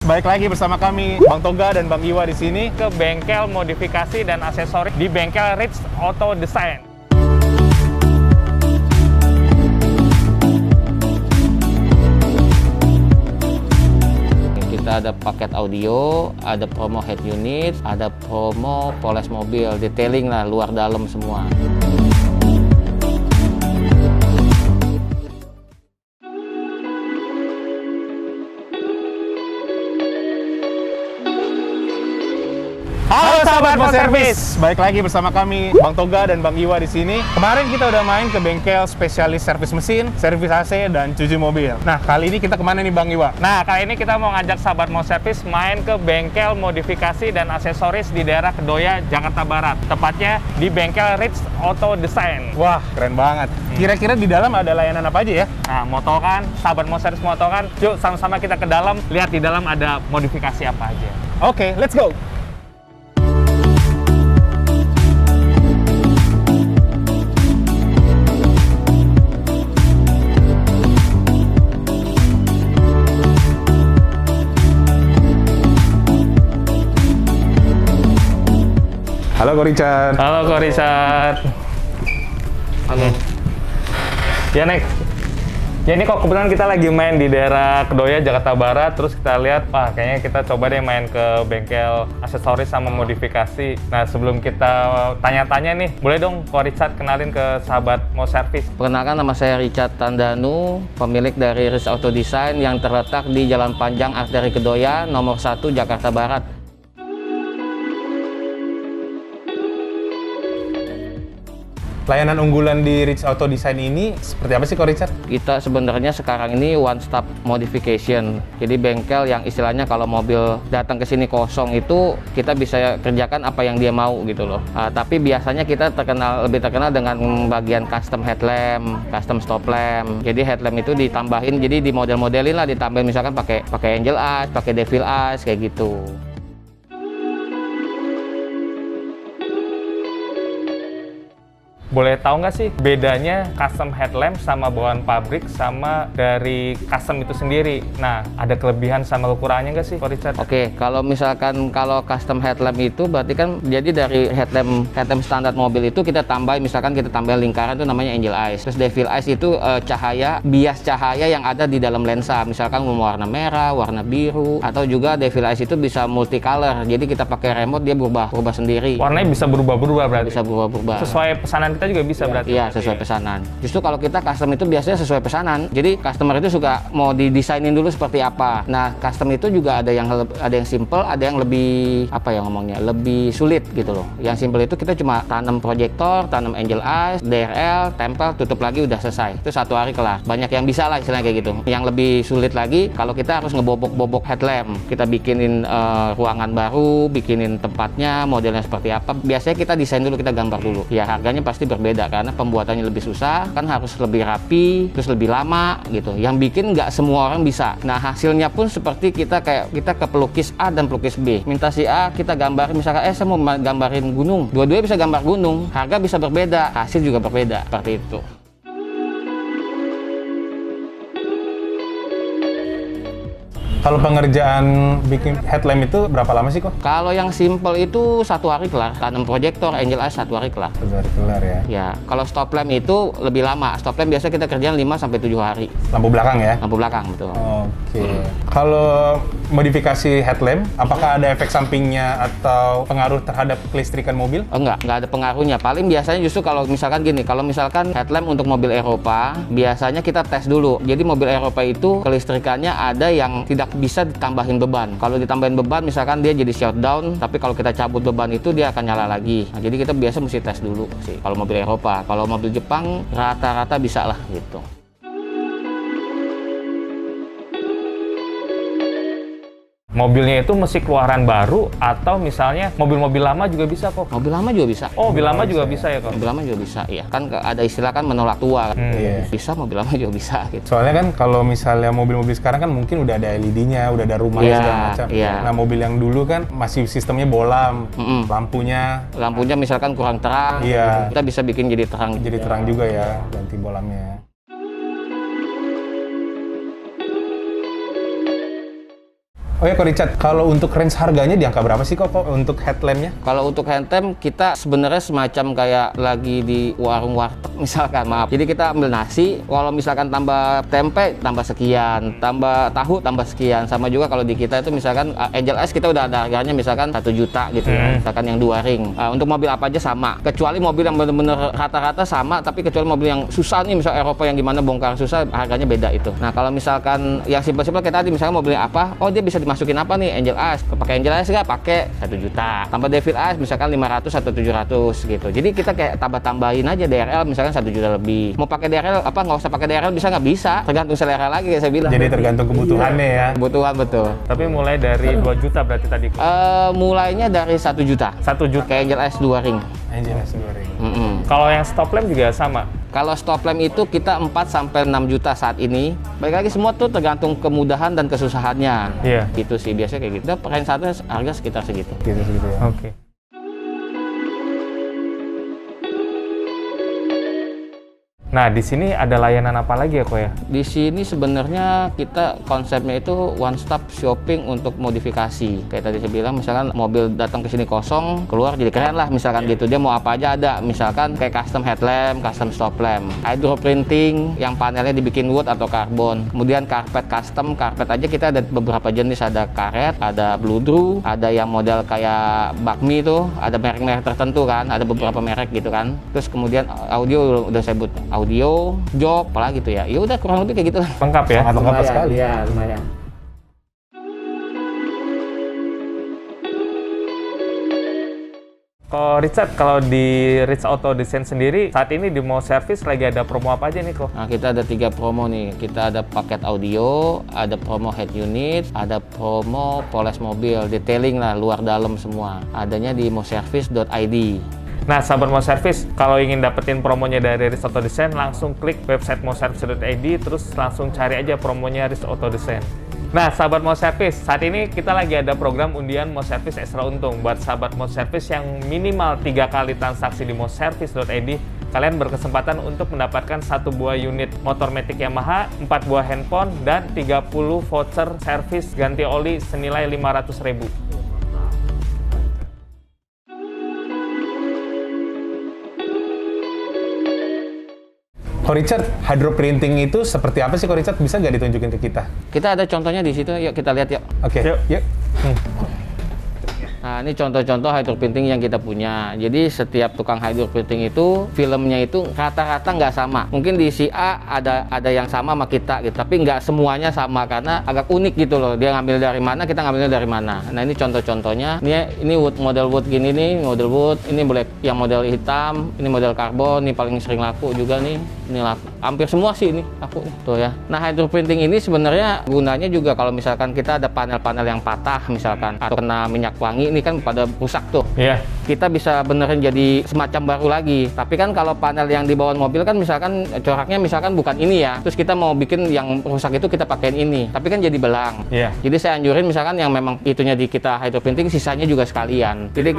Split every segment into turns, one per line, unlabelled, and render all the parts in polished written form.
Baik lagi bersama kami Bang Toga dan Bang Iwa di sini
ke bengkel modifikasi dan aksesoris di bengkel Rich Auto Design.
Kita ada paket audio, ada promo head unit, ada promo poles mobil, detailing lah luar dalam semua.
Halo sahabat Mo Service, baik lagi bersama kami Bang Toga dan Bang Iwa di sini. Kemarin kita udah main ke bengkel spesialis servis mesin, servis AC dan cuci mobil. Nah, kali ini kita kemana nih Bang Iwa?
Nah, kali ini kita mau ngajak sahabat Mo Service main ke bengkel modifikasi dan aksesoris di daerah Kedoya, Jakarta Barat. Tepatnya di bengkel Rich Auto Design.
Wah, keren banget. Kira-kira di dalam ada layanan apa aja ya?
Nah, moto kan, sahabat Mo Service moto kan. Yuk sama-sama kita ke dalam, lihat di dalam ada modifikasi apa aja.
Oke, let's go. Halo Ko Richard.
Halo Ko Richard.
Halo.
Ya Nek. Ya ini kok kebetulan kita lagi main di daerah Kedoya, Jakarta Barat. Terus kita lihat, wah kayaknya kita coba deh main ke bengkel aksesoris sama modifikasi. Nah sebelum kita tanya-tanya nih, boleh dong Ko Richard kenalin ke sahabat Mo Service.
Perkenalkan, nama saya Richard Tandanu, pemilik dari Rich Auto Design yang terletak di Jalan Panjang Arteri Kedoya, nomor 1 Jakarta Barat.
Layanan unggulan di Rich Auto Design ini seperti apa sih Ko Richard?
Kita sebenarnya sekarang ini one stop modification. Jadi bengkel yang istilahnya kalau mobil datang ke sini kosong itu kita bisa kerjakan apa yang dia mau gitu loh. Tapi biasanya kita lebih terkenal dengan bagian custom headlamp, custom stop lamp. Jadi headlamp itu ditambahin, jadi di model-modelin lah, ditambahin misalkan pakai angel eyes, pakai devil eyes kayak gitu.
Boleh tahu nggak sih bedanya custom headlamp sama bawaan pabrik sama dari custom itu sendiri? Nah, ada kelebihan sama kekurangannya nggak sih, Ko Richard?
Oke, kalau misalkan custom headlamp itu berarti kan jadi dari headlamp standar mobil itu kita tambahin, misalkan kita tambahin lingkaran itu namanya angel eyes. Terus devil eyes itu bias cahaya yang ada di dalam lensa, misalkan warna merah, warna biru, atau juga devil eyes itu bisa multicolor. Jadi kita pakai remote dia berubah sendiri.
Warnanya bisa berubah-berubah berarti?
Bisa berubah-berubah.
Sesuai pesanan kita juga bisa berarti?
Iya, sesuai pesanan. Justru kalau kita custom itu biasanya sesuai pesanan. Jadi customer itu suka mau didesainin dulu seperti apa. Nah, custom itu juga ada yang simple, ada yang lebih lebih sulit gitu loh. Yang simple itu kita cuma tanam proyektor, tanam angel eyes, DRL, tempel, tutup lagi udah selesai. Itu 1 hari kelar. Banyak yang bisa lah istilahnya kayak gitu. Yang lebih sulit lagi kalau kita harus ngebobok-bobok headlamp. Kita bikinin ruangan baru, bikinin tempatnya, modelnya seperti apa. Biasanya kita desain dulu, kita gambar dulu. Ya harganya pasti berbeda karena pembuatannya lebih susah, kan harus lebih rapi, terus lebih lama gitu. Yang bikin nggak semua orang bisa. Nah hasilnya pun seperti kita ke pelukis A dan pelukis B. Minta si A kita gambarin, misalkan saya mau gambarin gunung. Dua-duanya bisa gambar gunung, harga bisa berbeda, hasil juga berbeda, seperti itu.
Kalau pengerjaan bikin headlamp itu berapa lama sih kok?
Kalau yang simple itu 1 hari kelar, tanam proyektor, angel eyes 1 hari kelar.
1 hari kelar ya?
Ya, kalau stop lamp itu lebih lama. Stop lamp biasa kita kerjaan 5-7 hari.
Lampu belakang ya?
Lampu belakang, betul.
Oke. Kalau modifikasi headlamp, apakah ada efek sampingnya atau pengaruh terhadap kelistrikan mobil?
Enggak ada pengaruhnya. Paling biasanya justru kalau misalkan headlamp untuk mobil Eropa, biasanya kita tes dulu. Jadi mobil Eropa itu kelistrikannya ada yang tidak bisa ditambahin beban. Kalau ditambahin beban, misalkan dia jadi shutdown, tapi kalau kita cabut beban itu dia akan nyala lagi. Nah, jadi kita biasa mesti tes dulu sih. Kalau mobil Eropa, kalau mobil Jepang rata-rata bisa lah gitu.
Mobilnya itu mesti keluaran baru atau misalnya mobil-mobil lama juga bisa kok?
Mobil lama juga bisa.
Oh, mobil lama juga bisa ya kok?
Mobil lama juga bisa, ya. Kan ada istilah kan menolak tua.
Iya.
Bisa, mobil lama juga bisa gitu.
Soalnya kan kalau misalnya mobil-mobil sekarang kan mungkin udah ada LED-nya, udah ada rumahnya segala macam.
Iya.
Nah, mobil yang dulu kan masih sistemnya bolam, lampunya
misalkan kurang terang,
iya.
kita bisa bikin jadi terang.
Jadi terang juga ya, ganti bolamnya. Oh ya, Ko Richard, kalau untuk range harganya di angka berapa sih kok untuk headlampnya?
Kalau untuk handtem kita sebenarnya semacam kayak lagi di warung warteg misalkan, maaf. Jadi kita ambil nasi, kalau misalkan tambah tempe tambah sekian, tambah tahu tambah sekian. Sama juga kalau di kita itu misalkan Angel S kita udah ada harganya misalkan 1 juta gitu ya. Misalkan yang 2 ring. Untuk mobil apa aja sama. Kecuali mobil yang benar-benar rata-rata sama, tapi kecuali mobil yang susah nih, misal Eropa yang gimana bongkar susah, harganya beda itu. Nah, kalau misalkan yang simpel-simpel kayak tadi misalkan mobilnya apa, oh dia bisa dimasukin apa nih, Angel S. Pakai Angel S nggak? Pakai 1 juta. Tambah Devil S misalkan 500 atau 700 gitu. Jadi kita kayak tambah-tambahin aja DRL misalkan 1 juta lebih. Mau pakai DRL apa nggak usah pakai DRL bisa nggak bisa? Tergantung selera lagi kayak saya bilang.
Jadi tergantung kebutuhannya ya.
Kebutuhan betul.
Tapi mulai dari 2 juta berarti tadi.
Mulainya dari 1 juta.
1 juta.
Kayak Angel S 2 ring.
Angel S 2 ring.
Kalau yang stop lamp juga sama.
Kalau stop lamp itu kita 4 sampai 6 juta saat ini. Baik lagi semua tuh tergantung kemudahan dan kesusahannya.
Iya.
Gitu sih biasanya kayak gitu. Range satu harga sekitar segitu.
Gitu ya.
Oke. Nah, di sini ada layanan apa lagi ya, Ko ya?
Di sini sebenarnya kita konsepnya itu one stop shopping untuk modifikasi. Kayak tadi saya bilang, misalkan mobil datang ke sini kosong, keluar jadi keren lah misalkan gitu. Dia mau apa aja ada. Misalkan kayak custom headlamp, custom stop lamp, hydro printing yang panelnya dibikin wood atau karbon. Kemudian karpet custom, karpet aja kita ada beberapa jenis, ada karet, ada bludru, ada yang model kayak bakmi tuh, ada merek-merek tertentu kan, ada beberapa merek gitu kan. Terus kemudian audio udah saya sebut audio, jok, apalagi gitu ya. Ya udah kurang lebih kayak gitu lah.
Lengkap ya?
Sangat lengkap sekali.
Iya, lumayan.
Ko Richard, kalau di Rich Auto Design sendiri, saat ini di mau service lagi ada promo apa aja nih, Ko?
Nah, kita ada 3 promo nih. Kita ada paket audio, ada promo head unit, ada promo poles mobil, detailing lah, luar dalam semua. Adanya di moservice.id.
Nah, sahabat Mo Service, kalau ingin dapetin promonya dari Rich Auto Design, langsung klik website moservice.id, terus langsung cari aja promonya Rich Auto Design. Nah, sahabat Mo Service, saat ini kita lagi ada program undian Mo Service Extra Untung. Buat sahabat Mo Service yang minimal 3 kali transaksi di moservice.id, kalian berkesempatan untuk mendapatkan 1 buah unit motor Matic Yamaha, 4 buah handphone, dan 30 voucher servis ganti oli senilai 500.000.
Ko Richard, hydro printing itu seperti apa sih, Ko Richard? Bisa nggak ditunjukin ke kita?
Kita ada contohnya di situ, yuk kita lihat yuk.
Oke, yuk.
Nah, ini contoh-contoh hydro printing yang kita punya. Jadi setiap tukang hydro printing itu filmnya itu rata-rata nggak sama. Mungkin di si A ada yang sama sama kita gitu, tapi nggak semuanya sama karena agak unik gitu loh. Dia ngambil dari mana, kita ngambilnya dari mana. Nah, ini contoh-contohnya. Ini wood, model wood gini nih, model wood. Ini black, yang model hitam. Ini model karbon. Ini paling sering laku juga nih. Ini laku. Hampir semua sih ini laku nih. Tuh ya. Nah, hydro printing ini sebenarnya gunanya juga kalau misalkan kita ada panel-panel yang patah misalkan atau kena minyak wangi, ini kan pada rusak tuh.
Iya.
Kita bisa benerin jadi semacam baru lagi. Tapi kan kalau panel yang di bawah mobil kan misalkan coraknya misalkan bukan ini ya. Terus kita mau bikin yang rusak itu kita pakein ini. Tapi kan jadi belang.
Iya.
Jadi saya anjurin misalkan yang memang itunya di kita hydro printing, sisanya juga sekalian. Jadi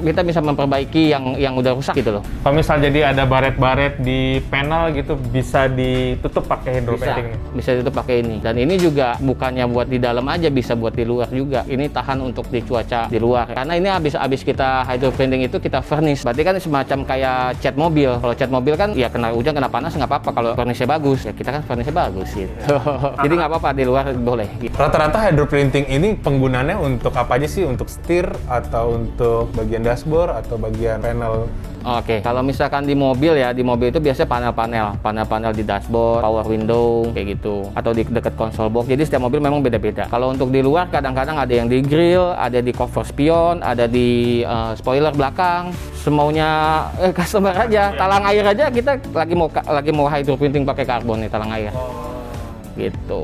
kita bisa memperbaiki yang udah rusak gitu loh.
Kalau misal jadi ada baret-baret di panel gitu, bisa ditutup pakai hydro
Bisa,
printing nih.
bisa ditutup pakai ini. Dan ini juga bukannya buat di dalam aja, bisa buat di luar juga. Ini tahan untuk di cuaca di luar. Karena ini habis kita hydro printing itu kita furnish. Berarti kan semacam kayak cat mobil. Kalau cat mobil kan ya kena hujan, kena panas nggak apa-apa. Kalau furnishnya bagus, ya kita kan furnishnya bagus gitu. Jadi nggak apa-apa, di luar boleh. Gitu.
Rata-rata hydro printing ini penggunaannya untuk apa aja sih? Untuk setir atau untuk bagian dashboard atau bagian panel?
Oke, kalau misalkan di mobil ya, di mobil itu biasanya panel-panel di dashboard, power window, kayak gitu. Atau di dekat konsol box, jadi setiap mobil memang beda-beda. Kalau untuk di luar, kadang-kadang ada yang di grill, ada di cover spion, ada di spoiler belakang. Semaunya customer aja, talang air aja kita lagi mau hydro printing pakai karbon nih, talang air. Gitu.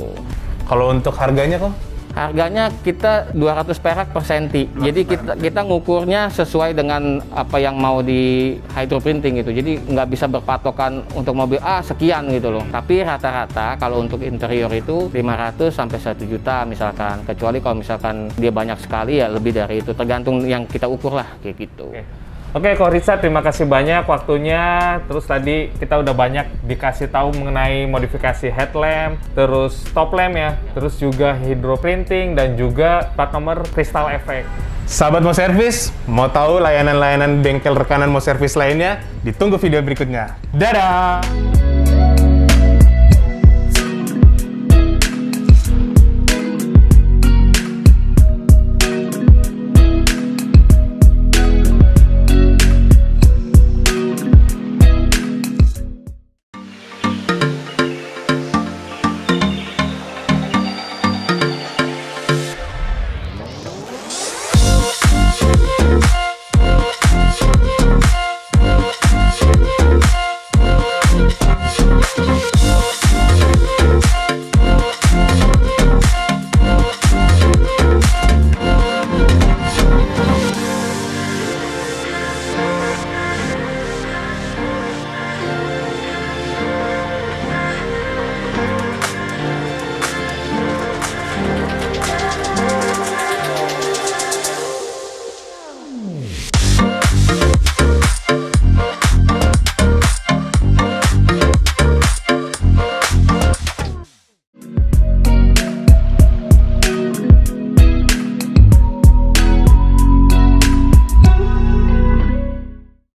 Kalau untuk harganya kok?
Harganya kita 200 perak per senti. Jadi kita ngukurnya sesuai dengan apa yang mau di hydro printing gitu. Jadi nggak bisa berpatokan untuk mobil A sekian gitu loh. Tapi rata-rata kalau untuk interior itu 500 sampai 1 juta misalkan. Kecuali kalau misalkan dia banyak sekali ya lebih dari itu. Tergantung yang kita ukur lah kayak gitu.
Oke. Oke, Ko Rizal, terima kasih banyak waktunya. Terus tadi kita udah banyak dikasih tahu mengenai modifikasi headlamp, terus top lamp ya, terus juga hydro printing dan juga plat nomor crystal effect.
Sahabat mau servis, mau tahu layanan-layanan bengkel rekanan mau servis lainnya? Ditunggu video berikutnya. Dadah!